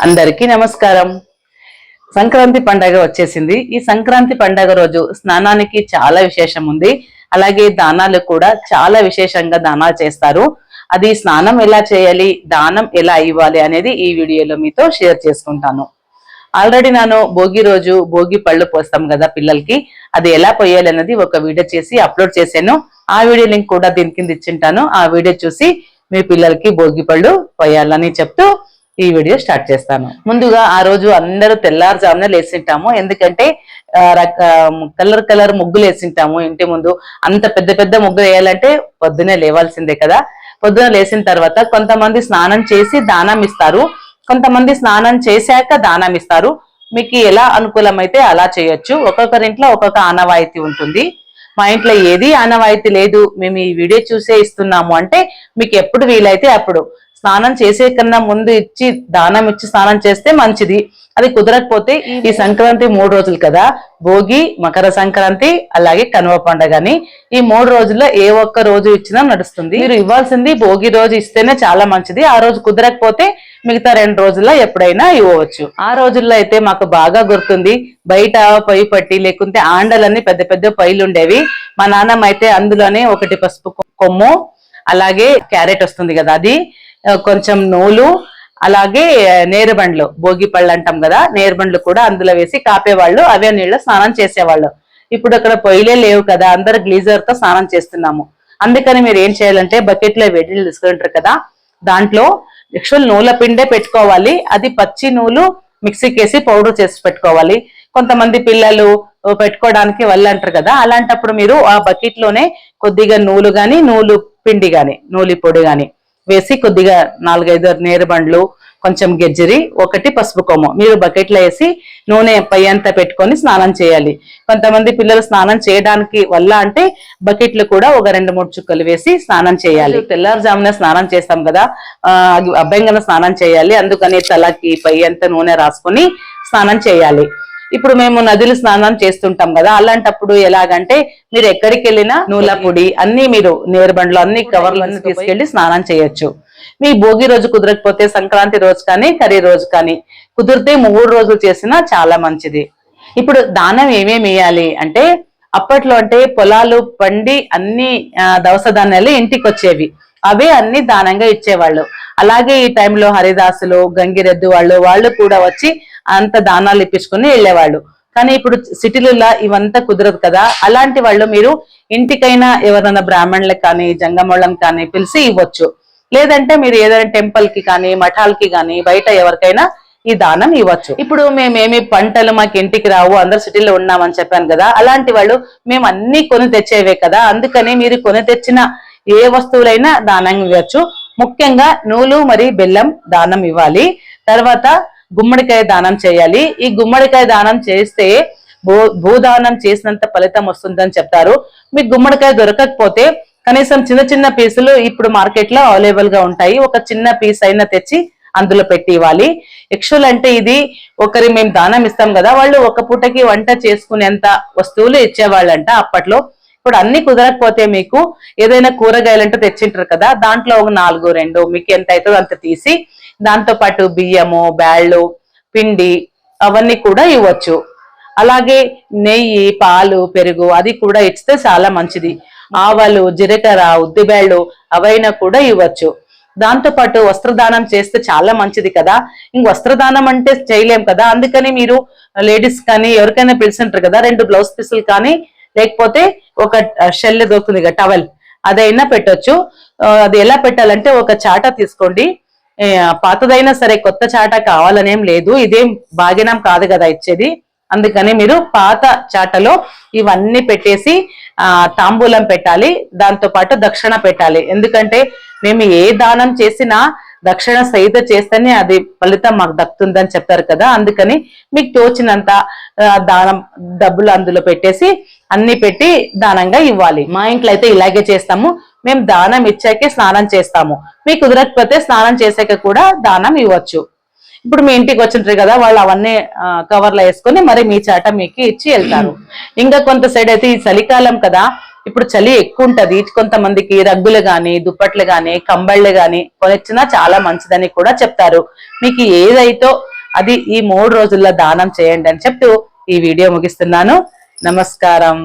అందరికీ నమస్కారం. సంక్రాంతి పండగ వచ్చేసింది. ఈ సంక్రాంతి పండగ రోజు స్నానానికి చాలా విశేషం ఉంది. అలాగే దానాలు కూడా చాలా విశేషంగా దానాలు చేస్తారు. అది స్నానం ఎలా చేయాలి, దానం ఎలా ఇవ్వాలి అనేది ఈ వీడియోలో మీతో షేర్ చేసుకుంటాను. ఆల్రెడీ నేను భోగి రోజు భోగి పళ్ళు పోస్తాం కదా పిల్లలకి, అది ఎలా పోయాలి అనేది ఒక వీడియో చేసి అప్లోడ్ చేశాను. ఆ వీడియో లింక్ కూడా దీని కింద ఇచ్చింటాను. ఆ వీడియో చూసి మీ పిల్లలకి భోగి పళ్ళు పోయాలని చెప్తూ ఈ వీడియో స్టార్ట్ చేస్తాను. ముందుగా ఆ రోజు అందరూ తెల్లారుజామున లేచింటాము. ఎందుకంటే కలర్ ముగ్గులు వేసింటాము ఇంటి ముందు. అంత పెద్ద పెద్ద ముగ్గులు వేయాలంటే పొద్దునే లేవాల్సిందే కదా. పొద్దున లేచిన తర్వాత కొంతమంది స్నానం చేసి దానం ఇస్తారు, కొంతమంది స్నానం చేశాక దానం ఇస్తారు. మీకు ఎలా అనుకూలమైతే అలా చేయొచ్చు. ఒక్కొక్కరింట్లో ఒక్కొక్క ఆనవాయితీ ఉంటుంది. మా ఇంట్లో ఏది ఆనవాయితీ లేదు, మేము ఈ వీడియో చూసే ఇస్తున్నాము అంటే మీకు ఎప్పుడు వీలైతే అప్పుడు స్నానం చేసే కన్నా ముందు ఇచ్చి దానం ఇచ్చి స్నానం చేస్తే మంచిది. అది కుదరకపోతే ఈ సంక్రాంతి 3 రోజులు కదా, భోగి, మకర సంక్రాంతి, అలాగే కనుమ పండుగని ఈ 3 రోజుల్లో ఏ ఒక్క రోజు ఇచ్చినా నడుస్తుంది. మీరు ఇవ్వాల్సింది భోగి రోజు ఇస్తేనే చాలా మంచిది. ఆ రోజు కుదరకపోతే మిగతా 2 రోజుల్లో ఎప్పుడైనా ఇవ్వవచ్చు. ఆ రోజుల్లో అయితే మాకు బాగా గుర్తుంది, బయట పొయ్యి పట్టి లేకుంటే ఆండలన్నీ పెద్ద పెద్ద పొయ్యిలు ఉండేవి. మా నాన్నమ్మ అయితే అందులోనే ఒకటి పసుపు కొమ్ము, అలాగే క్యారెట్ వస్తుంది కదా, అది కొంచెం నూలు, అలాగే నేరుబండ్లు, భోగి పళ్ళు అంటాం కదా, నేరుబండ్లు కూడా అందులో వేసి కాపేవాళ్ళు. అవే నీళ్ళు స్నానం చేసేవాళ్ళు. ఇప్పుడు అక్కడ పొయ్యిలే లేవు కదా, అందరు గ్లీజర్ తో స్నానం చేస్తున్నాము. అందుకని మీరు ఏం చేయాలంటే బకెట్ లో వేడి నీళ్ళు తీసుకుంటారు కదా, దాంట్లో యాక్చువల్ నూల పిండే పెట్టుకోవాలి. అది పచ్చి నూలు మిక్సీకి వేసి పౌడర్ చేసి పెట్టుకోవాలి. కొంతమంది పిల్లలు పెట్టుకోవడానికి వాళ్ళు అంటారు కదా, అలాంటప్పుడు మీరు ఆ బకెట్ లోనే కొద్దిగా నూలు గాని, నూలు పిండి గాని, నూలి పొడి గాని వేసి కొద్దిగా 4-5 నేరుబండ్లు, కొంచెం గెజ్జరి, ఒకటి పసుపు కొమ్ము మీరు బకెట్ లో వేసి నూనె పై అంతా పెట్టుకొని స్నానం చేయాలి. కొంతమంది పిల్లలు స్నానం చేయడానికి వల్ల అంటే బకెట్లు కూడా ఒక 2-3 చుక్కలు వేసి స్నానం చేయాలి. తెల్లారుజామున స్నానం చేస్తాం కదా, అభ్యంగన స్నానం చేయాలి. అందుకని తలకి పై అంతా నూనె రాసుకొని స్నానం చేయాలి. ఇప్పుడు మేము నదులు స్నానం చేస్తుంటాం కదా, అలాంటప్పుడు ఎలాగంటే మీరు ఎక్కడికి వెళ్ళినా నూల పొడి అన్ని మీరు నేరుబండ్లు అన్ని కవర్లు అన్ని తీసుకెళ్లి స్నానం చేయొచ్చు. మీ భోగి రోజు కుదరకపోతే సంక్రాంతి రోజు కానీ, కర్రీ రోజు కానీ, కుదిరితే 3 రోజులు చేసినా చాలా మంచిది. ఇప్పుడు దానం ఏమేమి వేయాలి అంటే, అప్పట్లో అంటే పొలాలు పండి అన్ని దవస ధాన్యాలు ఇంటికి వచ్చేవి, అవే అన్ని దానంగా ఇచ్చేవాళ్ళు. అలాగే ఈ టైంలో హరిదాసులు, గంగిరెద్దు వాళ్ళు కూడా వచ్చి అంత దానాలు ఇప్పించుకుని వెళ్ళేవాళ్ళు. కానీ ఇప్పుడు సిటీలలో ఇవంతా కుదరదు కదా, అలాంటి వాళ్ళు మీరు ఇంటికైనా ఎవరైనా బ్రాహ్మణులకు కానీ జంగమోళ్ళని కానీ పిలిచి ఇవ్వచ్చు. లేదంటే మీరు ఏదైనా టెంపుల్ కి కానీ మఠాలకి కానీ బయట ఎవరికైనా ఈ దానం ఇవ్వచ్చు. ఇప్పుడు మేమేమి పంటలు మాకు ఇంటికి రావు, అందరు సిటీలో ఉన్నామని చెప్పాను కదా, అలాంటి వాళ్ళు మేము అన్ని కొని తెచ్చేవే కదా, అందుకని మీరు కొని తెచ్చిన ఏ వస్తువులైనా దానం ఇవ్వచ్చు. ముఖ్యంగా నూలు మరి బెల్లం దానం ఇవ్వాలి. తర్వాత గుమ్మడికాయ దానం చేయాలి. ఈ గుమ్మడికాయ దానం చేస్తే భూదానం చేసినంత ఫలితం వస్తుందని చెప్తారు. మీకు గుమ్మడికాయ దొరకకపోతే కనీసం చిన్న చిన్న పీసులు ఇప్పుడు మార్కెట్ లో అవైలబుల్ గా ఉంటాయి, ఒక చిన్న పీస్ అయినా తెచ్చి అందులో పెట్టి ఇవ్వాలి. యాక్చువల్ అంటే ఇది ఒకరి మేము దానం ఇస్తాం కదా, వాళ్ళు ఒక పూటకి వంట చేసుకునేంత వస్తువులు ఇచ్చేవాళ్ళంట అప్పట్లో. ఇప్పుడు అన్ని కుదరకపోతే మీకు ఏదైనా కూరగాయలంటే తెచ్చింటారు కదా, దాంట్లో ఒక 4-2 మీకు ఎంత అవుతుందో అంత తీసి దాంతో పాటు బియ్యము, బ్యాళ్ళు, పిండి అవన్నీ కూడా ఇవ్వచ్చు. అలాగే నెయ్యి, పాలు, పెరుగు అది కూడా ఇస్తే చాలా మంచిది. ఆవాలు, జీలకర్ర, ఉద్దిబేళ్ళు అవైనా కూడా ఇవ్వచ్చు. దాంతో పాటు వస్త్రదానం చేస్తే చాలా మంచిది కదా. ఇంక వస్త్రదానం అంటే చేయలేం కదా, అందుకని మీరు లేడీస్ కానీ ఎవరికైనా పిలిచింటారు కదా, 2 బ్లౌజ్ పీసులు కానీ లేకపోతే ఒక షెల్ దొరుకుతుంది కదా, టవల్, అదైనా పెట్టొచ్చు. అది ఎలా పెట్టాలంటే ఒక చాట తీసుకోండి, పాతదైనా సరే, కొత్త చాట కావాలనేం లేదు, ఇదేం భాగ్యనం కాదు కదా ఇచ్చేది. అందుకని మీరు పాత చాటలో ఇవన్నీ పెట్టేసి తాంబూలం పెట్టాలి, దాంతో పాటు దక్షిణ పెట్టాలి. ఎందుకంటే మేము ఏ దానం చేసినా దక్షిణ సహిత చేస్తేనే అది ఫలితం మాకు దక్కుతుందని చెప్తారు కదా, అందుకని మీకు తోచినంత దానం డబ్బులు అందులో పెట్టేసి అన్ని పెట్టి దానంగా ఇవ్వాలి. మా ఇంట్లో అయితే ఇలాగే చేస్తాము, మేము దానం ఇచ్చాకే స్నానం చేస్తాము. మీకు కుదరకపోతే స్నానం చేసాక కూడా దానం ఇవ్వచ్చు. ఇప్పుడు మీ ఇంటికి వచ్చింటారు కదా, వాళ్ళు అవన్నీ కవర్లో వేసుకొని మరి మీ చాట మీకు ఇచ్చి వెళ్తారు. ఇంకా కొంత సైడ్ అయితే ఈ చలికాలం కదా, ఇప్పుడు చలి ఎక్కువ ఉంటది, కొంతమందికి రగ్గులు గాని, దుప్పట్లు గాని, కంబళ్ళు గాని కొనిచ్చినా చాలా మంచిదని కూడా చెప్తారు. మీకు ఏదైతే అది ఈ 3 రోజుల్లో దానం చేయండి అని చెప్తూ ఈ వీడియో ముగిస్తున్నాను. నమస్కారం.